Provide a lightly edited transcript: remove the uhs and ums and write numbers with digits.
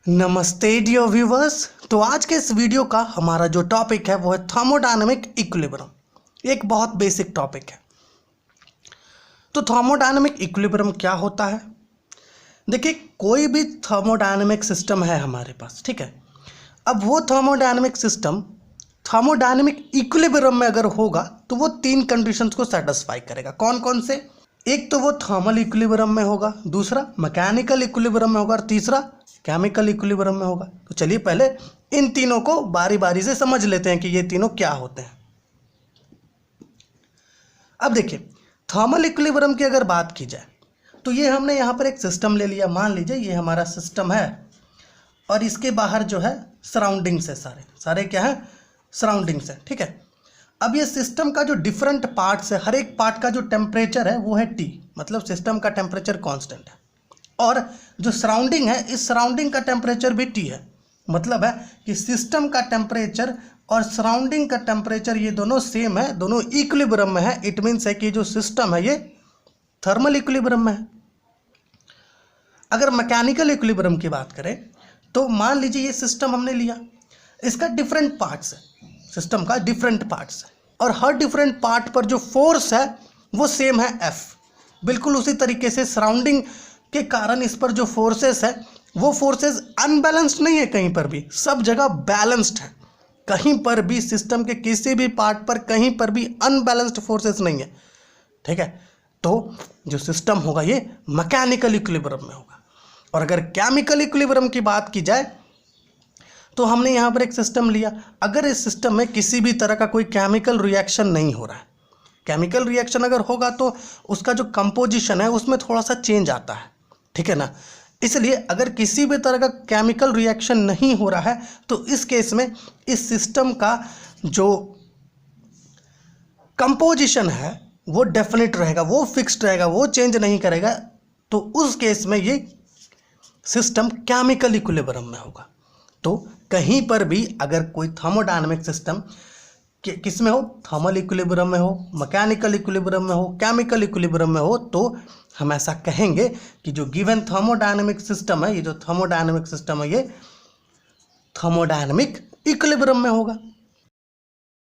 नमस्ते dear viewers. तो आज के इस वीडियो का हमारा जो टॉपिक है वो है थर्मोडायनेमिक इक्विलिब्रियम। एक बहुत बेसिक टॉपिक है। तो थर्मोडायनेमिक इक्विलिब्रियम क्या होता है? देखिए, कोई भी थर्मोडायनेमिक सिस्टम है हमारे पास, ठीक है। अब वो थर्मोडायनेमिक सिस्टम थर्मोडायनेमिक इक्विलिब्रियम में अगर होगा तो वो तीन कंडीशंस को सेटिस्फाई करेगा। कौन कौन से? एक तो वो थर्मल इक्विलिब्रियम में होगा, दूसरा मैकेनिकल इक्विलिब्रियम में होगा और तीसरा केमिकल इक्विलिब्रियम में होगा। तो चलिए पहले इन तीनों को बारी बारी से समझ लेते हैं कि ये तीनों क्या होते हैं। अब देखिए, थर्मल इक्विलिब्रियम की अगर बात की जाए तो ये हमने यहाँ पर एक सिस्टम ले लिया। मान लीजिए ये हमारा सिस्टम है और इसके बाहर जो है सराउंडिंग्स है, सारे क्या है? सराउंडिंग्स है, ठीक है। अब ये सिस्टम का जो डिफरेंट पार्ट्स है, हर एक पार्ट का जो टेम्परेचर है वो है T, मतलब सिस्टम का टेम्परेचर कांस्टेंट है। और जो सराउंडिंग है, इस सराउंडिंग का टेम्परेचर भी T है। मतलब है कि सिस्टम का टेम्परेचर और सराउंडिंग का टेम्परेचर ये दोनों सेम है, दोनों इक्विलिब्रियम में है। इट मीन्स है कि जो सिस्टम है ये थर्मल इक्विलिब्रियम में है। अगर मैकेनिकल इक्विलिब्रियम की बात करें तो मान लीजिए ये सिस्टम हमने लिया, इसका डिफरेंट पार्ट्स है, सिस्टम का डिफरेंट पार्ट्स है और हर डिफरेंट पार्ट पर जो फोर्स है वो सेम है F। बिल्कुल उसी तरीके से सराउंडिंग के कारण इस पर जो फोर्सेस है वो फोर्सेस अनबैलेंस्ड नहीं है, कहीं पर भी सब जगह बैलेंस्ड है। कहीं पर भी सिस्टम के किसी भी पार्ट पर कहीं पर भी अनबैलेंस्ड फोर्सेस नहीं है, ठीक है। तो जो सिस्टम होगा ये मैकेनिकल इक्विलिब्रियम में होगा। और अगर केमिकल इक्विलिब्रियम की बात की जाए तो हमने यहाँ पर एक सिस्टम लिया। अगर इस सिस्टम में किसी भी तरह का कोई केमिकल रिएक्शन नहीं हो रहा है, केमिकल रिएक्शन अगर होगा तो उसका जो कंपोजिशन है उसमें थोड़ा सा चेंज आता है, ठीक है ना। इसलिए अगर किसी भी तरह का केमिकल रिएक्शन नहीं हो रहा है तो इस केस में इस सिस्टम का जो कंपोजिशन है वो डेफिनेट रहेगा, वो फिक्स्ड रहेगा, वो चेंज नहीं करेगा। तो उस केस में ये सिस्टम केमिकल इक्विलिब्रियम में होगा। तो कहीं पर भी अगर कोई थर्मोडायनेमिक सिस्टम किस में हो, थर्मल इक्विलिब्रियम में हो, मैकेनिकल इक्विलिब्रियम में हो, केमिकल इक्विलिब्रियम में हो, तो हम ऐसा कहेंगे कि जो गिवन थर्मोडायनेमिक सिस्टम है, ये जो थर्मोडायनेमिक सिस्टम है ये थर्मोडायनेमिक इक्विलिब्रियम में होगा।